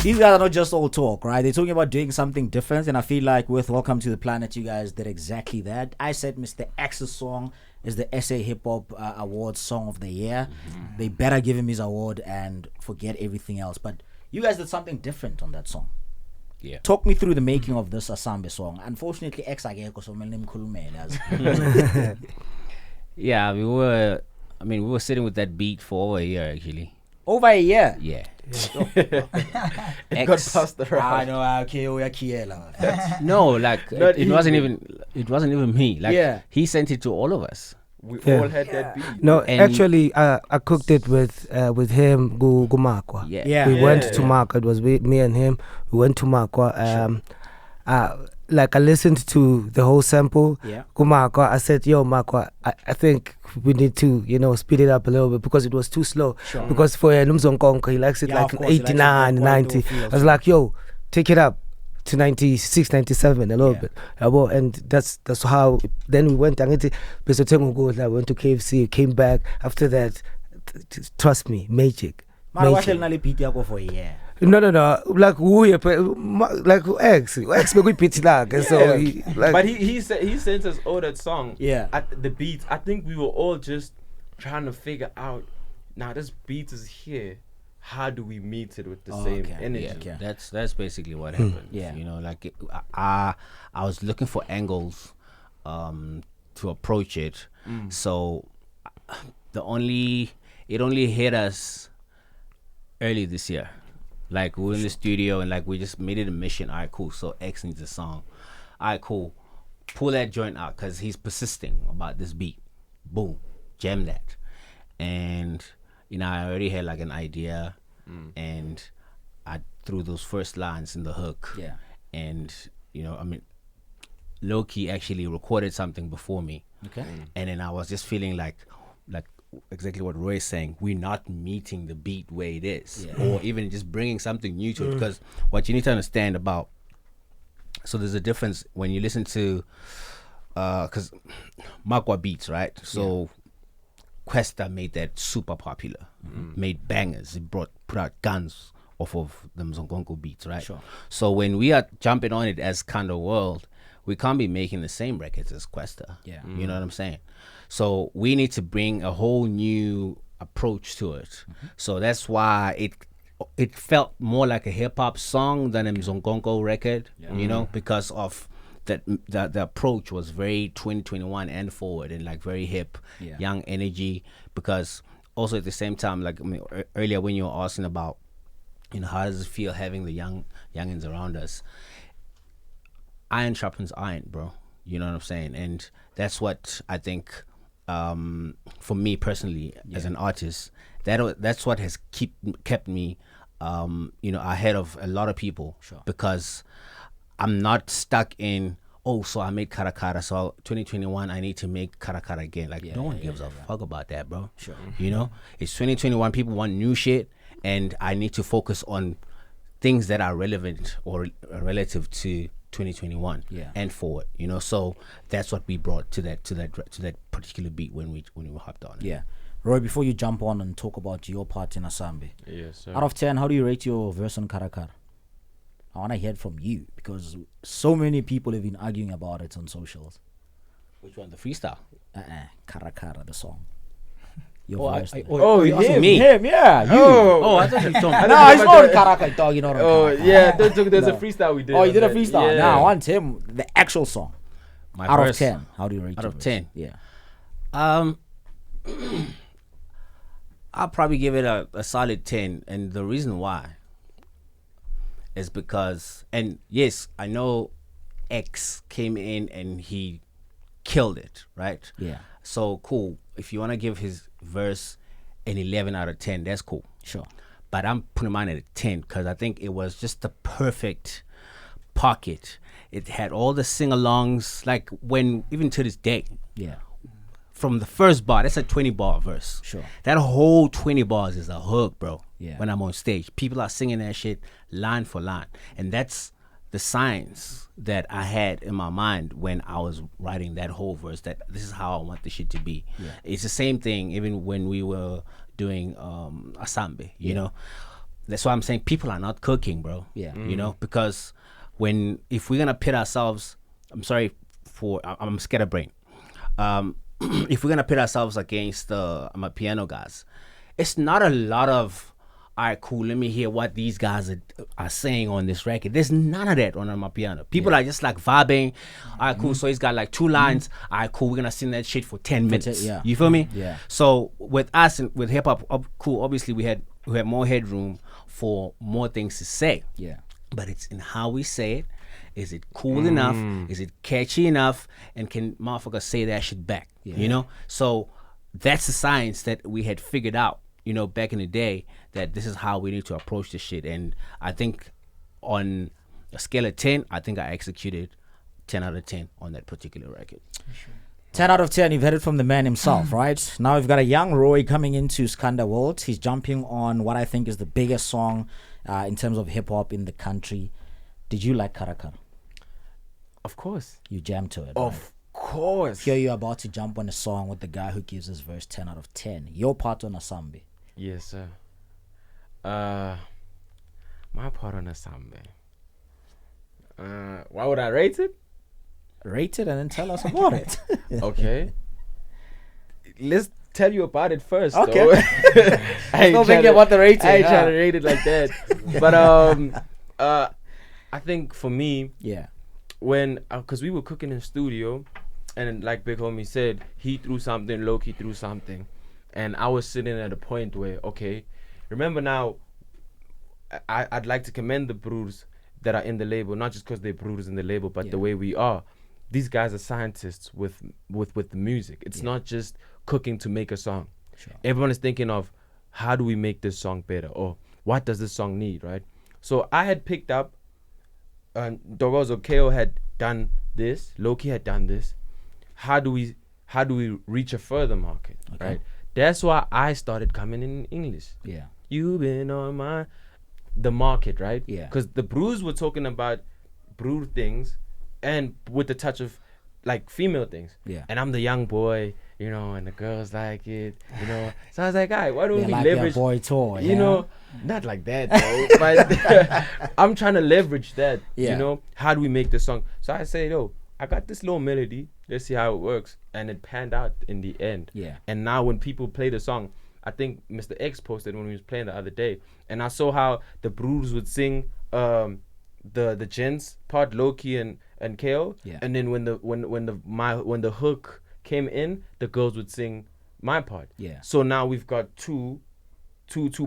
these guys are not just all talk, right? They're talking about doing something different, and I feel like with Welcome to the Planet, you guys did exactly that. I said Mr. X's song is the SA Hip Hop Awards Song of the Year. They better give him his award and forget everything else. But you guys did something different on that song. Yeah. Talk me through the making of this Asambe song. Unfortunately, X agekho so mele nimkhulumele. Yeah, we were sitting with that beat for over a year actually. Over a year. Yeah. It got passed around. I know. Okay, we are Kiela. No, like it wasn't even me. Like he sent it to all of us. We all had that beat. No, And actually, I cooked it with him, Gumakwa. Yeah. We went to Makwa. It was me and him. We went to Makwa. Like I listened to the whole sample. Yeah. Gumakwa. I said, "Yo, Makwa, I think we need to, speed it up a little bit because it was too slow. Sure. Because for Numzonkonko, he likes it Yeah, like of course, he likes it 89, more 90. feels. I was like, yo, take it up to 96, 97 a little bit. And that's how. Then we went. I went to KFC. Came back after that. Trust me, magic. Man, why shall I beat you for a year? No. Like we, like X we pity like. So but he sent us all that song. Yeah. At the beats, I think we were all just trying to figure out. Now this beat is here. How do we meet it with the same energy? Yeah, that's basically what happened. Yeah. Like I was looking for angles to approach it. So it only hit us early this year. Like we were in the studio and like we just made it a mission. All right, cool. So X needs a song. All right, cool. Pull that joint out because he's persisting about this beat. Boom, jam that. And I already had like an idea, and I threw those first lines in the hook. Yeah. And Loki actually recorded something before me. Okay. And then I was just feeling like exactly what Roy is saying. We're not meeting the beat where it is, or even just bringing something new to it. Because what you need to understand about, so there's a difference when you listen to, because Makwa beats, right? So Questa made that super popular, made bangers. It put out guns off of the Mzongongo beats, right? Sure. So when we are jumping on it as Skhanda World, we can't be making the same records as Questa. Yeah. You know what I'm saying? So we need to bring a whole new approach to it. So that's why it felt more like a hip hop song than a Mzongongo record, because of that the approach was very 2021 and forward and like very hip, young energy. Because also at the same time, like earlier when you were asking about, how does it feel having the youngins around us? Iron sharpens iron, bro. You know what I'm saying? And that's what I think, for me personally, as an artist, that's what has kept me, ahead of a lot of people. Sure. Because I'm not stuck in, so I made Karakara, so 2021 I need to make Karakara again. Like no one gives a fuck about that, bro. Sure. It's 2021. People want new shit, and I need to focus on things that are relevant or relative to 2021 and forward. So that's what we brought to that particular beat when we hopped on it. Yeah. Roy, before you jump on and talk about your part in Asambe, Yes, sir. out of 10, how do you rate your verse on Karakara? I want to hear it from you because so many people have been arguing about it on socials. Which one? The freestyle? Karakara, the song. Your verse. Him. Him, yeah. You. I thought you were talking. No, it's not Karakara, dog. You know what I'm talking about. There's a freestyle we did. Oh, you did a freestyle? Yeah. Nah, I want him, the actual song. My Out verse, of 10, how do you rate Out your of verse? 10? Yeah. I'll probably give it a solid 10, and the reason why is because, and yes, I know X came in and he killed it, right? Yeah. So cool. If you want to give his verse an 11 out of 10, that's cool. Sure. But I'm putting mine at a 10 because I think it was just the perfect pocket. It had all the sing-alongs, like when, even to this day, Yeah. from the first bar, that's a 20-bar verse. Sure. That whole 20 bars is a hook, bro. Yeah. When I'm on stage, people are singing that shit line for line. And that's the signs that I had in my mind when I was writing that whole verse, that this is how I want the shit to be. Yeah. It's the same thing even when we were doing Asambe, you know. that's why I'm saying people are not cooking, bro. Yeah. You know, because if we're gonna pit ourselves, I'm scatterbrained. If we're gonna pit ourselves against the piano guys, it's not a lot of, all right, cool, let me hear what these guys are saying on this record. There's none of that on my piano. People are just like vibing. All right, cool. So he's got like 2 lines. All right, cool. We're gonna sing that shit for 10 minutes. Yeah. You feel me? Yeah. So with us and with hip hop, cool. Obviously, we had more headroom for more things to say. Yeah. But it's in how we say it. Is it cool enough? Is it catchy enough? And can motherfuckers say that shit back? Yeah. You know? So that's the science that we had figured out, you know, back in the day, that this is how we need to approach this shit. And I think on a scale of 10, I think I executed 10 out of 10 on that particular record. 10 out of 10, you've heard it from the man himself, right? Now we've got a young Roiii coming into Skhanda World. He's jumping on what I think is the biggest song in terms of hip-hop in the country. Did you like Karakara? Of course. You jammed to it, Of course. Here you're about to jump on a song with the guy who gives his verse 10 out of 10. Your part on Asambe. Yes, sir. My part on Asambe. Why would I rate it? Rate it and then tell us about it. Okay. Let's tell you about it first. Okay. Though. I ain't Don't tryna- think about the rating. I ain't trying to rate it like that. But I think for me, Yeah. when because we were cooking in studio, and like Big Homie said, he threw something, Loki threw something, and I was sitting at a point where, okay, remember now, I'd like to commend the brews that are in the label, not just because they're brews in the label, but the way we are. These guys are scientists with the music. It's not just cooking to make a song. Sure. Everyone is thinking of, how do we make this song better, or what does this song need, right? So I had picked up, Ntokozo KO had done this, Loki had done this. How do we reach a further market, right? That's why I started coming in English. Yeah. You've been on the market, right? Yeah. Because the brews were talking about brew things, and with the touch of like female things. Yeah. And I'm the young boy, you know, and the girls like it, you know. So I was like, all right, why don't They we like their leverage, boy toy, you yeah? know, not like that though, but I'm trying to leverage that, Yeah. you know. How do we make this song? So I say, yo, I got this little melody, let's see how it works. And it panned out in the end. Yeah. And now when people play the song, I think Mr. X posted when he was playing the other day, and I saw how the brews would sing the gents part, Loki and KO, Yeah. and then when the hook came in, the girls would sing my part. Yeah. So now we've got two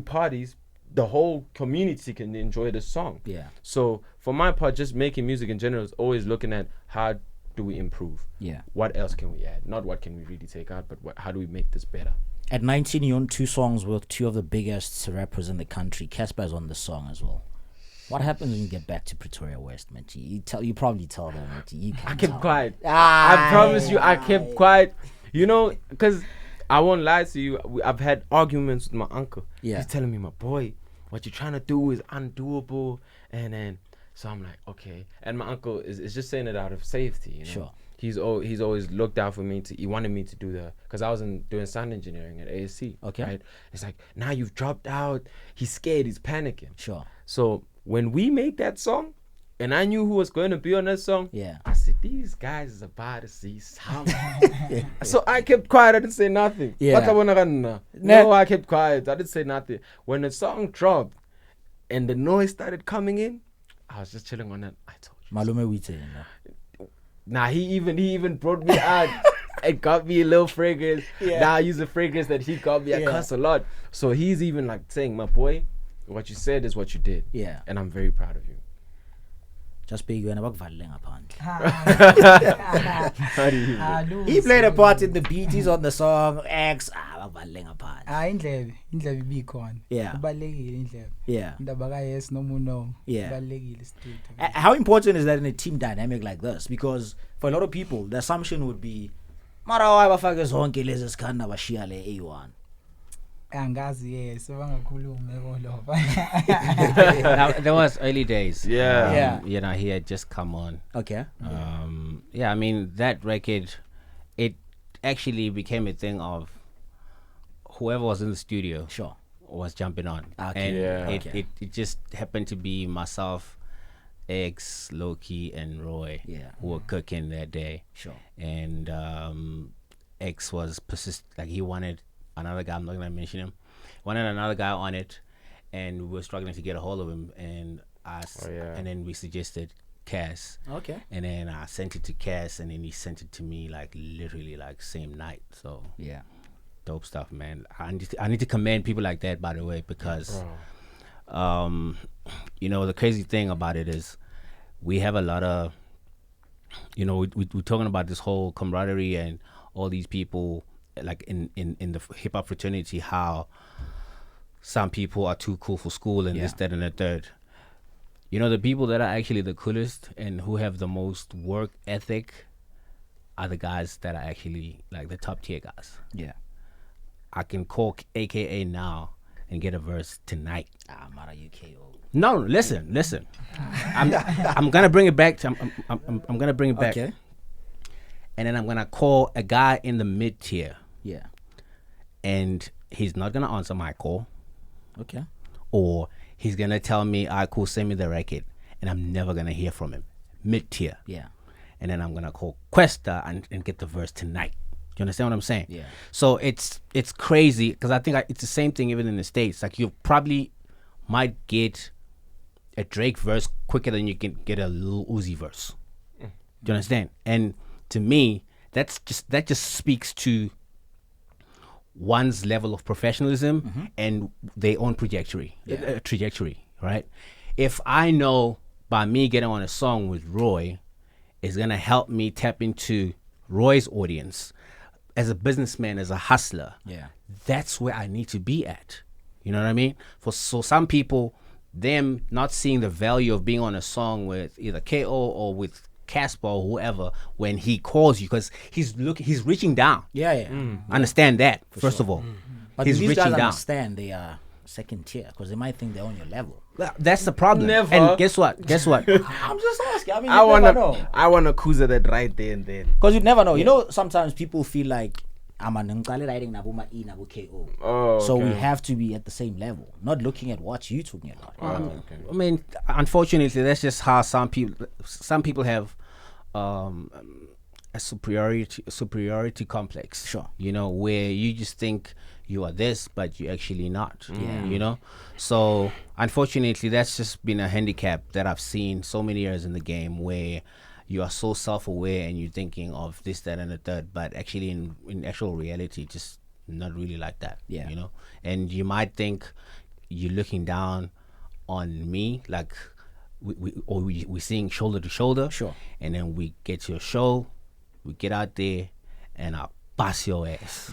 parties. The whole community can enjoy the song. Yeah. So for my part, just making music in general is always looking at how do we improve. Yeah. What else can we add? Not what can we really take out, but how do we make this better? At 19, you own 2 songs with 2 of the biggest rappers in the country. Casper's on the song as well. What happens when you get back to Pretoria West, man? You probably tell them. I kept quiet. Ah, I promise you, I kept quiet. You know, because I won't lie to you. I've had arguments with my uncle. Yeah. He's telling me, my boy, what you're trying to do is undoable. And then, so I'm like, okay. And my uncle is just saying it out of safety. You know? Sure. He's always looked out for me. He wanted me to do because I was doing sound engineering at ASC. Okay. Right? It's like, now you've dropped out. He's scared. He's panicking. Sure. So when we made that song, and I knew who was going to be on that song, Yeah. I said, these guys is about to see something. So I kept quiet. I didn't say nothing. Yeah. No, I kept quiet. I didn't say nothing. When the song dropped and the noise started coming in, I was just chilling on that. I told you. Malume Wite. Nah, he even brought me out and got me a little fragrance. Yeah. Now I use the fragrance that he got me. I cuss a lot. So he's even like saying, my boy, what you said is what you did. Yeah. And I'm very proud of you. Just be going ngaphandle. How do you He played a part in the beat. He's on the song X. Ngaphandle ngaphandle. Indlebe ibikhona. Yeah. Kubalekile indlebe. Yeah. Indaba ka yes noma uno. Yeah. Kubalekile studio. How important is that in a team dynamic like this? Because for a lot of people, the assumption would be, mara why bafake zonke lezi Skhanda bashiya le A1. Angazi yes bangakhuluma ekolova. Now, there was early days. Yeah. Yeah. You know, he had just come on. Okay. Yeah, I mean, that record, it actually became a thing of whoever was in the studio Sure. was jumping on. Okay. And Yeah. it just happened to be myself, X, Loki, and Roy who were cooking that day. Sure. And X was like he wanted another guy. I'm not gonna mention him. Wanted another guy on it, and we were struggling to get a hold of him. And and then we suggested Cass. Okay. And then I sent it to Cass, and then he sent it to me like literally like same night. So Yeah. dope stuff, man. I need to commend people like that, by the way, because you know, the crazy thing about it is we have a lot of, you know, we're talking about this whole camaraderie and all these people like in the hip hop fraternity, how some people are too cool for school and this, that, and the third. You know, the people that are actually the coolest and who have the most work ethic are the guys that are actually like the top tier guys. Yeah. I can call AKA now and get a verse tonight. Mara UKO. No, listen. I'm gonna bring it back. I'm gonna bring it back. Okay. And then I'm gonna call a guy in the mid tier, Yeah. and he's not gonna answer my call, Okay. or he's gonna tell me, "Ah, cool, send me the record," and I'm never gonna hear from him. Mid tier. Yeah. And then I'm gonna call Questa and get the verse tonight. You understand what I'm saying? Yeah. So it's crazy because I think it's the same thing even in the States. Like you probably might get a Drake verse quicker than you can get a Lil Uzi verse. Do you understand? And to me, that just speaks to one's level of professionalism and their own trajectory, right? If I know by me getting on a song with Roy is gonna help me tap into Roy's audience as a businessman, as a hustler, that's where I need to be at. You know what I mean? So some people, them not seeing the value of being on a song with either KO or with Casper or whoever when he calls you, because he's reaching down. Yeah. Understand that first of all. But He's these reaching guys down. understand they are second tier because they might think they're on your level. That's the problem. Never. And guess what? I'm just asking. I mean, I you never know. wanna Kuza that right there and then. Because you never know. You know, sometimes people feel like I'm an Ngqale writing Nabuma E Nabu KO. Oh, So we okay. have to be at the same level, not looking at what you're talking about. I mean, unfortunately, that's just how some people have a superiority complex. Sure. You know, where you just think you are this, but you're actually not. Yeah. You know? So unfortunately, that's just been a handicap that I've seen so many years in the game, where you are so self-aware and you're thinking of this, that, and the third, but actually in actual reality, just not really like that. Yeah. You know? And you might think you're looking down on me, like we're seeing shoulder to shoulder. Sure. And then we get to a show, we get out there, and I bust your ass.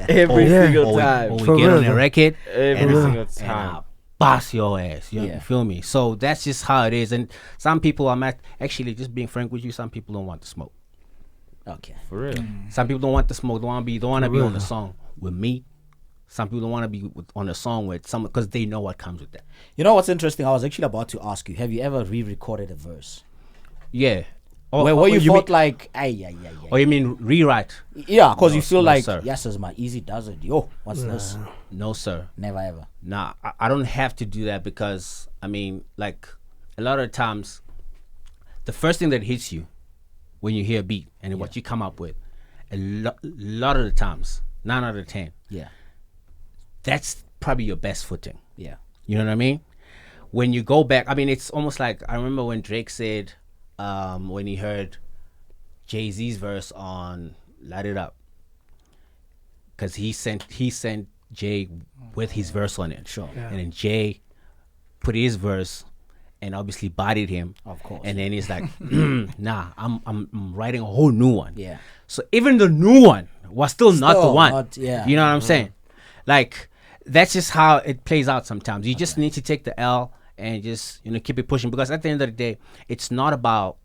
Every single or time. we For get real, on a though. record, Every and single I time. bust your ass. You Yeah. feel me? So that's just how it is. And some people, actually just being frank with you, some people don't want the smoke. Okay. For real. Some people don't want the smoke. Don't want to be on real, the though. song with me. Some people don't want to be on the song with someone because they know what comes with that. You know what's interesting? I was actually about to ask you, have you ever re-recorded a verse? Yeah. Where you mean, fought like, ay. or you mean rewrite? Yeah, because you feel no, like, sir. yes, as my easy does it. Yo, what's this? No, sir. Never ever. Nah, I don't have to do that because, I mean, like, a lot of times, the first thing that hits you when you hear a beat and what you come up with, a lot of the times, 9 out of 10, Yeah. that's probably your best footing. Yeah. You know what I mean? When you go back, I mean, it's almost like, I remember when Drake said, when he heard Jay-Z's verse on Light It Up, because he sent Jay with his verse on it. Sure. And then Jay put his verse and obviously bodied him. Of course. And then he's like, nah, I'm writing a whole new one. Yeah. So even the new one was still not the Still one. not- yeah. You know what I'm saying? Like, that's just how it plays out sometimes. You just need to take the L and just, keep it pushing, because at the end of the day, it's not about,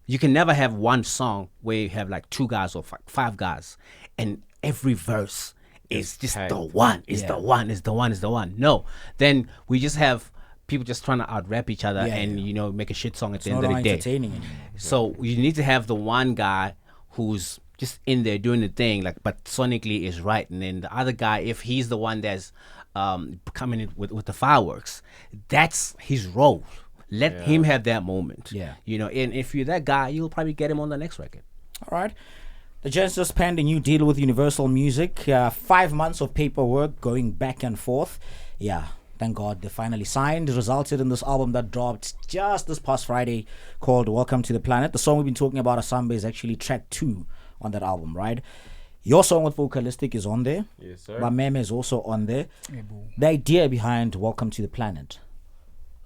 you can never have one song where you have like 2 guys or 5 guys and every verse is just tight. the one, is Yeah. the one, is the one, is the one. No, then we just have people just trying to out rap each other Yeah, and yeah. make a shit song at the It's end not of the day. entertaining anymore. So you need to have the one guy who's just in there doing the thing, like, but sonically is right, and then the other guy, if he's the one that's coming in with the fireworks. That's his role. Let him have that moment. Yeah. You know, and if you're that guy, you'll probably get him on the next record. All right. The gents just penned a new deal with Universal Music. 5 months of paperwork going back and forth. Yeah, thank God they finally signed. It resulted in this album that dropped just this past Friday called Welcome to the Planet. The song we've been talking about, Asamba, is actually track 2 on that album, right? Your song with Vocalistic is on there. Yes, sir. Bameme is also on there. Yeah, boo. The idea behind Welcome to the Planet,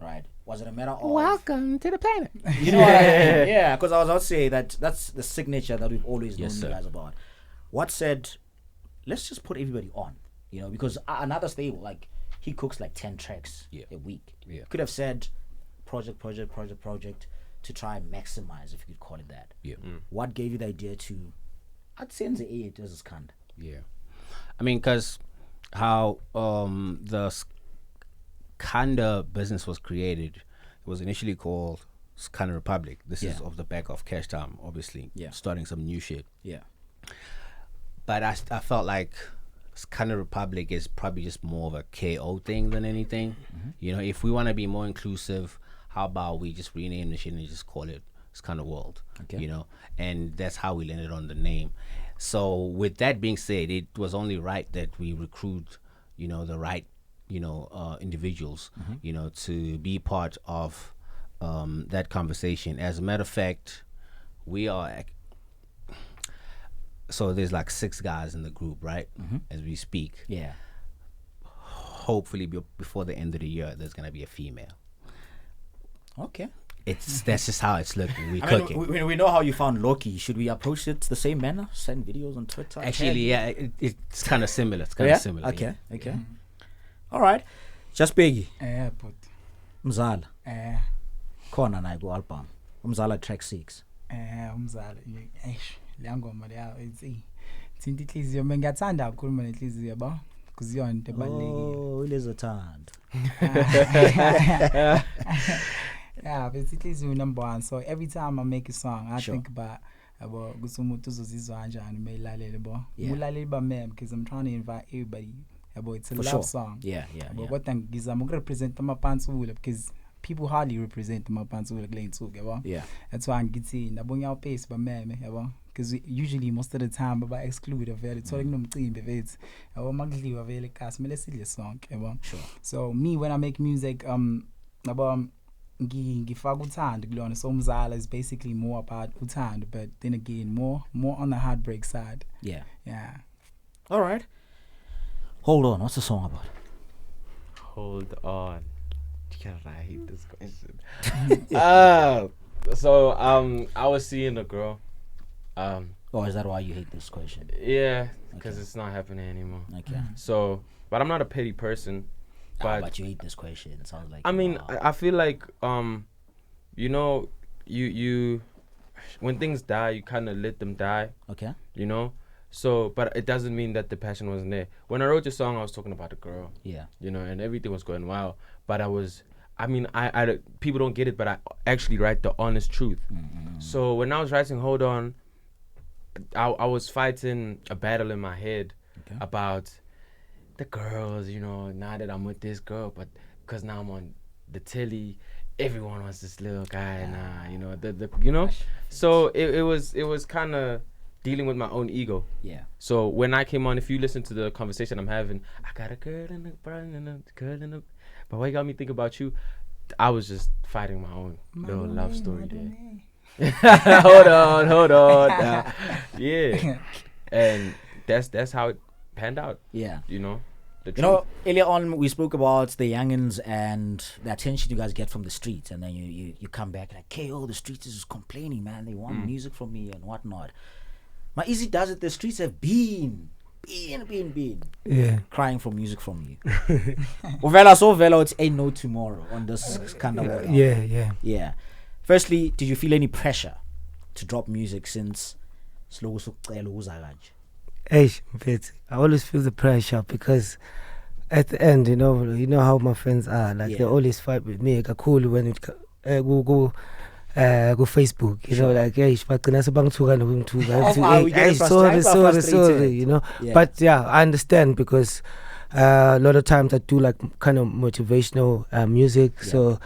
right? Was it a matter of... Welcome to the planet. You know what I mean? Yeah, because I was about to say that's the signature that we've always known Yes, you sir. guys about. What said, let's just put everybody on, you know, because another stable, like, he cooks like 10 tracks a week. Yeah. Could have said project to try and maximize, if you could call it that. Yeah. What gave you the idea to, I'd say in the it was Skhanda. Yeah. I mean, because how the Skhanda business was created, it was initially called Skhanda Republic. This is off the back of Cash Time, obviously. Yeah. Starting some new shit. Yeah. But I felt like Skhanda Republic is probably just more of a KO thing than anything. You know, if we want to be more inclusive, how about we just rename the shit and just call it Skhanda World? Okay. You know, and that's how we landed on the name. So with that being said, it was only right that we recruit, you know, the right, you know, individuals, you know, to be part of that conversation. As a matter of fact, we are. So there's like 6 guys in the group, right? As we speak. Yeah. Hopefully before the end of the year, there's gonna be a female. Okay. That's just how it's looking. We I cooking. mean, we know how you found Loki. Should we approach it the same manner? Send videos on Twitter? Actually, yeah, it's kind of similar. It's kind Yeah? of similar. Okay, yeah. okay. All right. Just Bheki. But Mzala. Khona naye ku album. Umzala track 6. umzala eish leya ngoma leya ithi thinta inhliziyo mina ngiyathanda ukukhuluma nenhliziyo yabo kuziyona into ebalekile. Oh, ulezothanda. Yeah, but inhliziyo number 1. So every time I make a song, I Sure. think about ukuthi umuntu uzozizwa kanjani mayilalele bo. Yeah. Ulaleli bamem because I'm trying to invite everybody. It's a For love sure. song. Yeah. Kodwa ngizama ukurepresent amapantsula because people hardly represent amapantsula kule nsuku yabo. Yeah. That's why ngithi nabo ngiyawupace bameme yabo because usually most of the time baba exclude vele thola kunomcimbi vethu yabo makudliwa vele kasi mele sidle sonke yabo. Sure. So me when I make music yabo ngifaka uthando kulona, so umzala is basically more about uthando, but then again more on the heartbreak side. Yeah. All right. Hold on. What's the song about? Hold on. I hate this question. So I was seeing a girl. Oh, is that why you hate this question? Yeah, because it's not happening anymore. Okay. So, but I'm not a petty person. But you hate this question. It sounds like. I mean, wow. I feel like you know, you when things die, you kind of let them die. Okay. You know. So, but it doesn't mean that the passion wasn't there. When I wrote the song, I was talking about a girl. Yeah. You know, and everything was going well. But I mean, people don't get it, but I actually write the honest truth. So when I was writing Hold On, I was fighting a battle in my head about the girls, you know, now that I'm with this girl, but because now I'm on the telly, everyone wants this little guy now, you know, the you know. So it was kind of dealing with my own ego. Yeah. So when I came on, if you listen to the conversation I'm having, I got a girl and a brother and a girl and a, but what got me think about you? I was just fighting my own little love story there. hold on. Yeah. And that's how it panned out. Yeah. You know. You know, earlier on we spoke about the youngins and the attention you guys get from the streets, and then you come back like, KO, the streets is just complaining, man. They want music from me and whatnot. My Easy does it. The streets have been crying for music from you. Vela, it's ain't no tomorrow on this kind of world. Yeah. Firstly, did you feel any pressure to drop music since Slogo Sokucela Uzakanje? I always feel the pressure because at the end, you know how my friends are. Like they always fight with me. Kakhulu when it go Facebook, you know, like sorry, you know. But yeah, I understand because A lot of times I do like kind of motivational music. So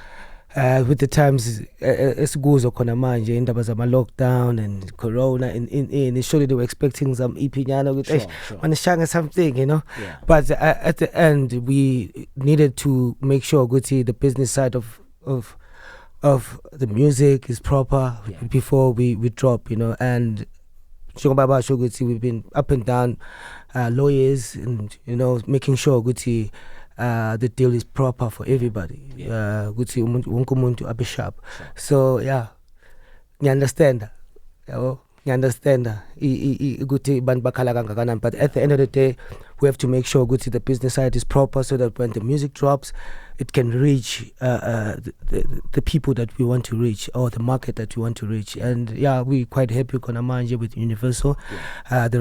with the times esikuzo khona manje indaba zama lockdown and corona and surely they were expecting some EP nyana with manashanga something, you know. But at the end we needed to make sure the business side of the music is proper before we drop, you know. And we've been up and down, lawyers, and you know, making sure the deal is proper for everybody. Wonke umuntu abe sharp. So yeah, you understand. You understand. But at the end of the day, we have to make sure the business side is proper so that when the music drops, it can reach the people that we want to reach or the market that we want to reach. And yeah, we're quite happy with Universal. The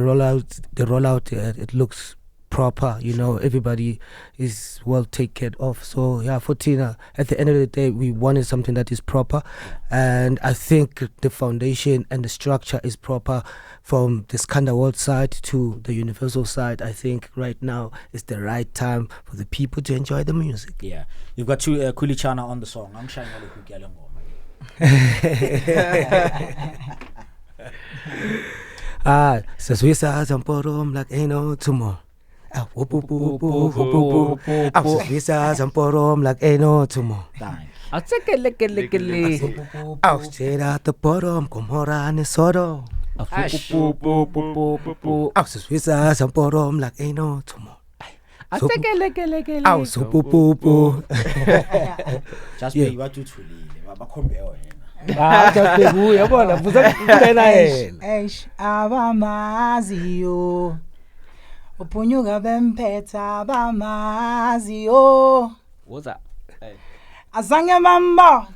rollout, it looks proper, you know, everybody is well taken of. So yeah, for Tina, at the end of the day, we wanted something that is proper, and I think the foundation and the structure is proper from the Skhanda World side to the Universal side. I think right now is the right time for the people to enjoy the music. Yeah, you've got two Kulichana on the song. I'm showing you Saswisa Zamporom like ain't no tomorrow. Visa Zamporom like ain't no tomorrow. I'll take a lick. I'll straight out the bottom, Komora and Soto. I'll Visa Zamporom like ain't no tomorrow. I'll take a lick. I'll so poo. Just be what to abamazio upunyuka bempetha abamazio. What's that? Hey. Azange mambo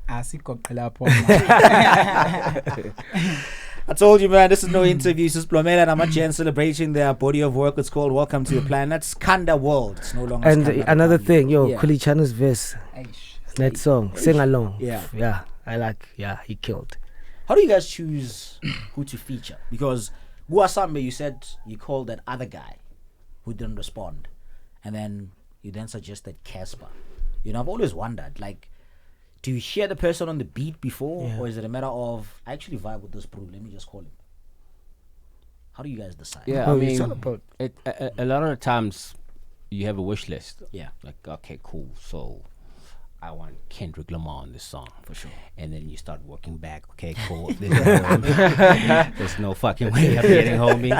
asikho lapho. I told you, man, this is no interview. This is Plomela and Amachi celebrating their body of work. It's called Welcome to the Planet. Skhanda World. It's no longer and Skhanda another thing, Kuli Chana's verse, that song, sing along. Yeah, he killed. How do you guys choose who to feature? Because Guasambe, you said you called that other guy who didn't respond, and then you then suggested Casper. You know, I've always wondered, like, do you hear the person on the beat before, or is it a matter of I actually vibe with this bro? Let me just call him. How do you guys decide? Yeah, I mean, a lot of the times you have a wish list. Yeah, like okay, cool. So I want Kendrick Lamar on this song for sure, and then you start working back. Okay, cool. There's no fucking way I'm getting homie.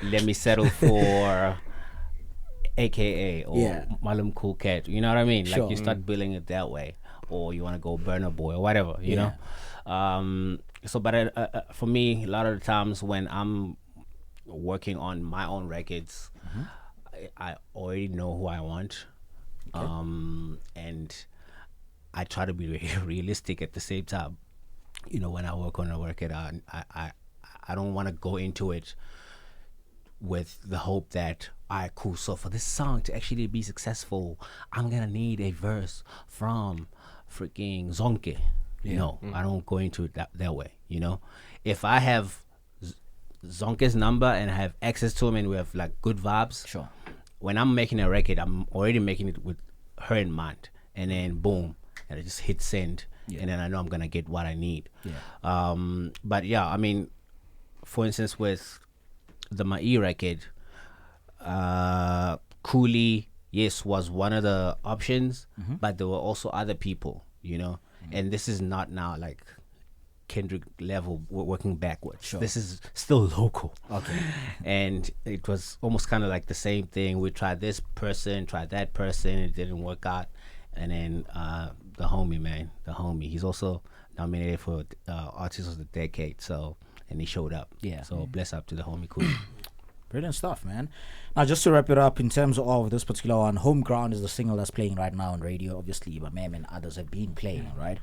Let me settle for AKA or Malum Cool Cat. You know what I mean? Like you start building it that way. Or you want to go Burner Boy or whatever, you know. So, but for me, a lot of the times when I'm working on my own records, I already know who I want, and I try to be realistic at the same time. You know, when I work on a record, I don't want to go into it with the hope that, alright, cool, so for this song to actually be successful, I'm gonna need a verse from freaking Zonke. No, I don't go into it that way, you know. If I have Zonke's number and I have access to him and we have like good vibes, sure, when I'm making a record, I'm already making it with her in mind, and then boom, and I just hit send, and then I know I'm gonna get what I need. But yeah, I mean, for instance, with the Mai record, Cooley, yes, was one of the options, but there were also other people, you know. And this is not now like Kendrick level working backwards. Sure. This is still local. Okay. And it was almost kind of like the same thing. We tried this person, tried that person, it didn't work out. And then the homie, he's also nominated for Artist of the Decade. So, and he showed up. Yeah. So bless up to the homie Cool. Brilliant stuff, man. Now, just to wrap it up, in terms of this particular one, Homeground is the single that's playing right now on radio. Obviously, but Mem and others have been playing, right?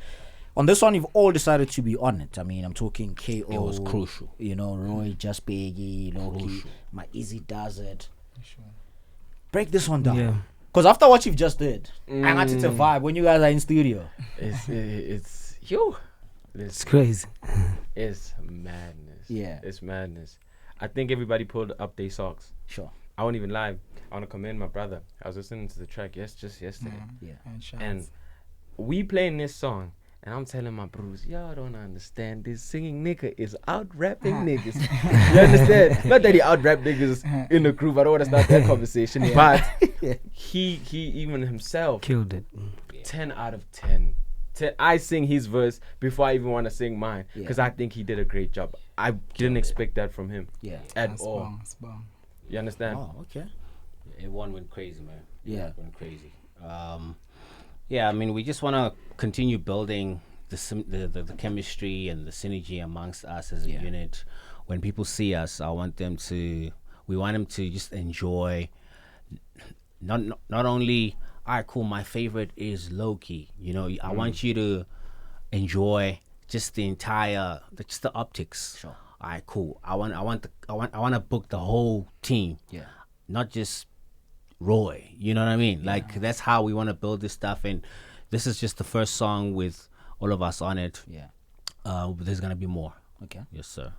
On this one, you've all decided to be on it. I mean, I'm talking KO. It was crucial. You know, Roiii, Just Bheki, Loki, My Easy Does It. Sure. Break this one down. Yeah. Because after what you've just did, I got it to vibe when you guys are in studio. It's crazy. It's madness. Yeah. It's madness. I think everybody pulled up their socks. Sure. I won't even lie. I want to commend my brother. I was listening to the track just yesterday. Yeah. And we playing this song, and I'm telling my bros, y'all don't understand. This singing nigga is out rapping niggas. You understand? Not that he out rap niggas in the group. I don't want to start that conversation. But he even himself Killed it. 10 out of 10. I sing his verse before I even want to sing mine because I think he did a great job. I didn't expect that from him at all. You understand? Oh, okay. Everyone went crazy, man. Yeah. Went crazy. Yeah, I mean, we just want to continue building the chemistry and the synergy amongst us as a unit. When people see us, we want them to just enjoy. Not only, all right, cool. My favorite is Loki. You know, I want you to enjoy just the optics. Sure. All right, cool. I want to book the whole team. Yeah. Not just Roiii, you know what I mean? Like that's how we want to build this stuff, and this is just the first song with all of us on it. Yeah. There's gonna be more. Okay. Yes, sir.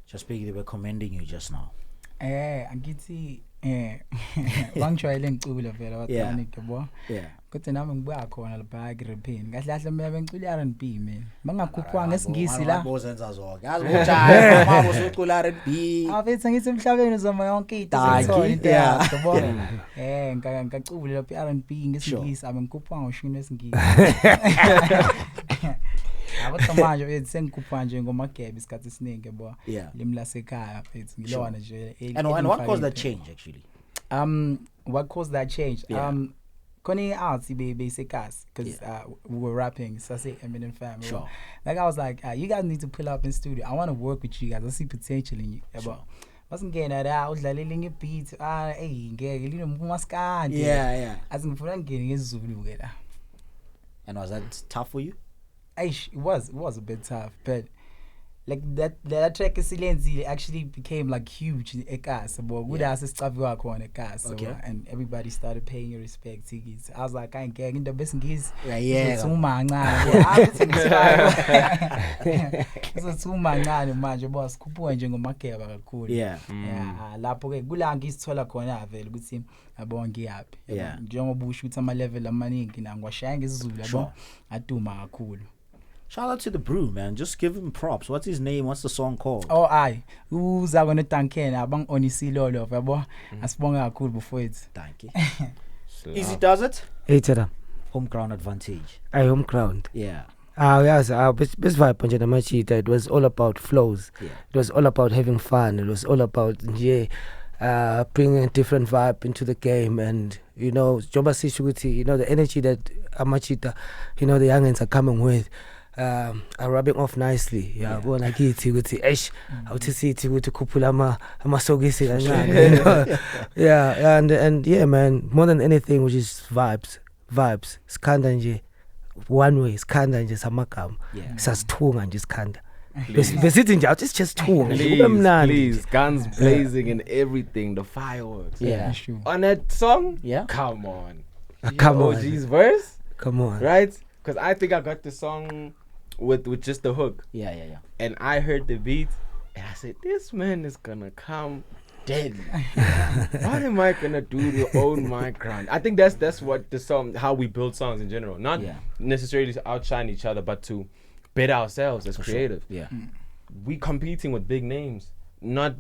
Just because they were commending you just now. Angithi bangijwayele ngicula vela wathani yabo. Yeah. Kodwa nami ngibuya khona lapha eRepin. Kahle kahle mina bengicula R&B mina. Bangakhuphwa ngesingisi la. Bozenza zonke. Yazi ujayi mama usocula R&B. Abethi ngithi emhlabeni uzama yonke into into yabo. Ngicula lapha R&B ngesingisi abengikhuphwa ngoshini esingisi. Kodwa manje ethi sengikupha nje ngomagebe isikhathi esiningi yabo. Limi lasekhaya ethi ngilona nje. And what caused that change actually? What caused that change? Koni arts because we were rapping Sase Eminem family. Sure. Like I was like, you guys need to pull up in studio. I want to work with you guys. I see potential in you. Sure. Wasn't getting that out, udlalela beat. Hey, ngeke lino mpumaskandi. Yeah. Azingifuna ngene ngesiZulu ke la. And was that tough for you? It was a bit tough, but like that track Incidentally actually became like huge in eKasa, but good ass stuff work on eKasa, and everybody started paying respect to it. I was like, I ain't getting the best gigs. So too mangana manje boss kuphuma nje ngomakeba kakhulu. Yeah. Lapho ke kula ngisithola khona vele ukuthi yabo ngiyaphi. Njengoba usho ukuthi ama level amaningi na ngiwashaya ngesizulu yabo aduma kakhulu. Shout out to the brew, man. Just give him props. What's his name? What's the song called? Oh, uza kona tankena abang onisilo lo yabo. Asibonga kakhulu before it. Thank you. Easy does it? Either Homeground advantage. Homeground. Yeah. Yes, best vibe nje namachita. It was all about flows. Yeah. It was all about having fun. It was all about bringing a different vibe into the game, and you know, Joba Sishuguti, you know, the energy that Amachita, you know, the youngins are coming with. Are rubbing off nicely. Bona kithi ukuthi awuthi sithi ukuthi khuphula amasokisi kancane. And yeah, man, more than anything, which is vibes. Skhanda nje one way, Skhanda nje samagama. Sasithunga nje Skhanda. Besithi nje it's just thunga. Please, guns blazing and everything, the fireworks. Yeah. On that song? Yeah. Come on. Come on. OG's verse? Come on. Right? Because I think I got the song with just the hook. Yeah. And I heard the beat and I said, this man is gonna come dead. What am I gonna do to own my ground? I think that's what the song, how we build songs in general. Not necessarily to outshine each other, but to better ourselves as creative. Sure. Yeah. We competing with big names. Not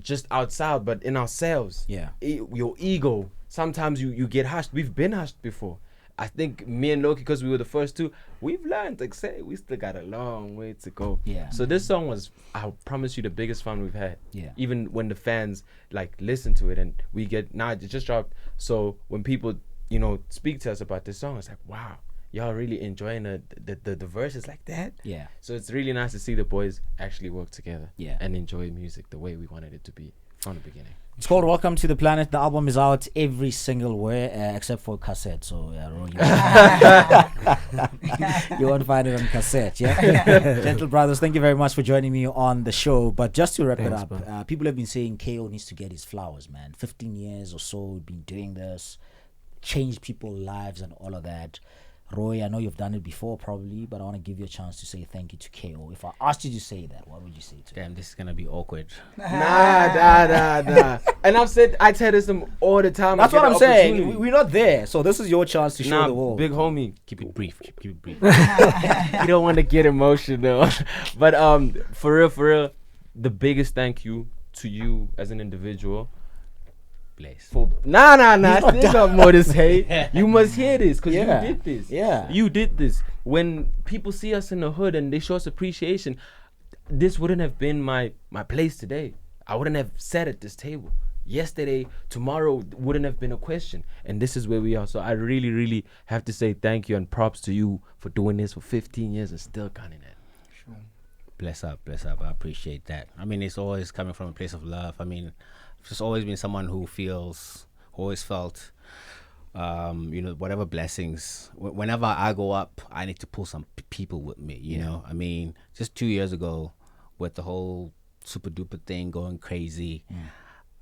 just outside, but in ourselves. Yeah. Your ego. Sometimes you get hushed. We've been hushed before. I think me and Loki, because we were the first two, we've learned, like say, we still got a long way to go. Yeah. So this song was, I promise you, the biggest fun we've had. Yeah. Even when the fans like listen to it and we get, it just dropped. So when people, you know, speak to us about this song, it's like, wow, y'all really enjoying the verses like that. Yeah. So it's really nice to see the boys actually work together. Yeah. And enjoy music the way we wanted it to be from the beginning. It's called Welcome to the Planet. The album is out every single way except for cassette. So you won't find it on cassette. Yeah. Gentle brothers, thank you very much for joining me on the show. But just to wrap it up, people have been saying KO needs to get his flowers, man. 15 years or so been doing this, changed people's lives and all of that. Roiii, I know you've done it before probably, but I want to give you a chance to say thank you to KO. If I asked you to say that, what would you say to him? Damn, this is gonna be awkward. Nah. And I tell this them all the time. That's I get what I'm the saying. opportunity. We're not there, so this is your chance to show Nah, the world. big homie. Keep it brief. Keep it brief. You don't want to get emotional. But for real, the biggest thank you to you as an individual. Blaze. Nah. Still got more to say. You must hear this because Yeah. you did this. Yeah. You did this. When people see us in the hood and they show us appreciation, this wouldn't have been my place today. I wouldn't have sat at this table. Yesterday, tomorrow wouldn't have been a question. And this is where we are. So I really, really have to say thank you and props to you for doing this for 15 years and still counting it. Sure. Bless up. I appreciate that. I mean, it's always coming from a place of love. I mean, I've just always been someone who always felt, whatever blessings. Whenever I go up, I need to pull some people with me. You know, I mean, just 2 years ago, with the whole super duper thing going crazy.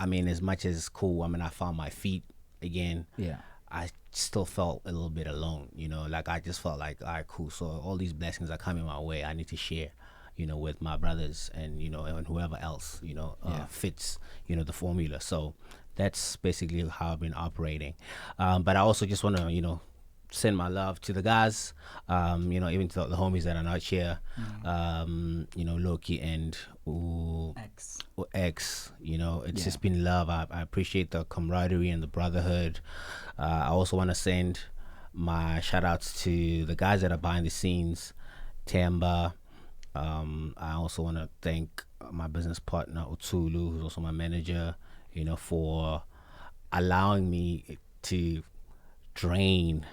I mean, as much as it's cool, I mean, I found my feet again. Yeah. I still felt a little bit alone, like I just felt like, all right, cool. So all these blessings are coming my way. I need to share, with my brothers and, and whoever else, fits, the formula. So that's basically how I've been operating. But I also just want to, send my love to the guys, even to the homies that are not here, Loki and X, it's just been love. I appreciate the camaraderie and the brotherhood. I also want to send my shout outs to the guys that are behind the scenes, Tamba. I also want to thank my business partner, Utulu, who's also my manager, for allowing me to drain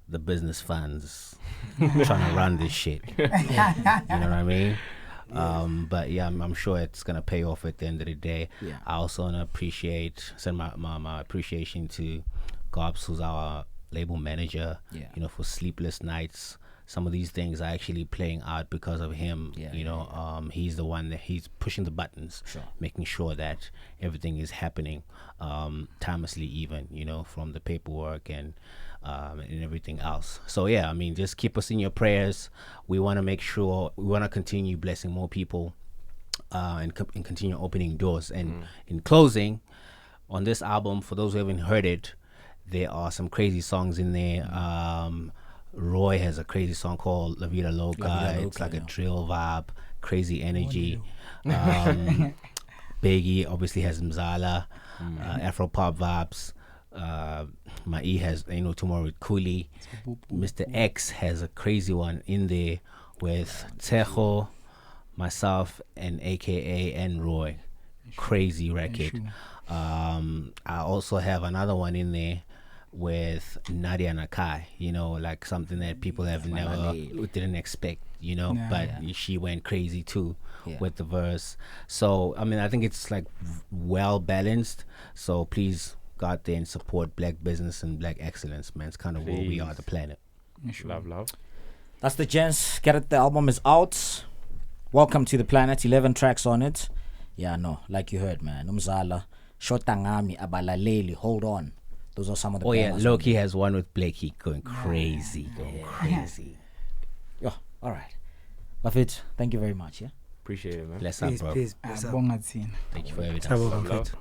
the business funds trying to run this shit. You know what I mean? But yeah, I'm sure it's gonna pay off at the end of the day. I also want to send my appreciation to Gobs, who's our label manager, for sleepless nights. Some of these things are actually playing out because of him. He's the one that he's pushing the buttons, making sure that everything is happening timelessly, even from the paperwork and everything else. So yeah, I mean, just keep us in your prayers. We want to make sure we want to continue blessing more people and continue opening doors. And in closing, on this album, for those who haven't heard it, there are some crazy songs in there. Roiii has a crazy song called La Vida Loca. It's like a drill vibe, crazy energy. Bheki obviously has Mzala, Afro pop vibes. My E has Tomorrow with Kuli. Mr. X has a crazy one in there with Tejo, myself, and AKA and Roiii. Crazy record. I also have another one in there with Nadia Nakai, like something that people have didn't expect, but she went crazy too with the verse. So I mean, I think it's like well balanced. So please go out there and support black business and black excellence, man. It's kind of where we are, the planet. Love. That's the gents. Get it. The album is out. Welcome to the planet. 11 tracks on it. Yeah, no, like you heard, man. Umzala, Shotangami, Abalaleli. Hold on. Those are some of the. Oh yeah, Loki has one with Bheki going crazy, Yeah, all right. Buffett, thank you very much. Yeah. Appreciate it, man. Bless up, bro. Peace. Bless up. Bonga tsina. Thank you for everything. Trouble, Love. Buffett.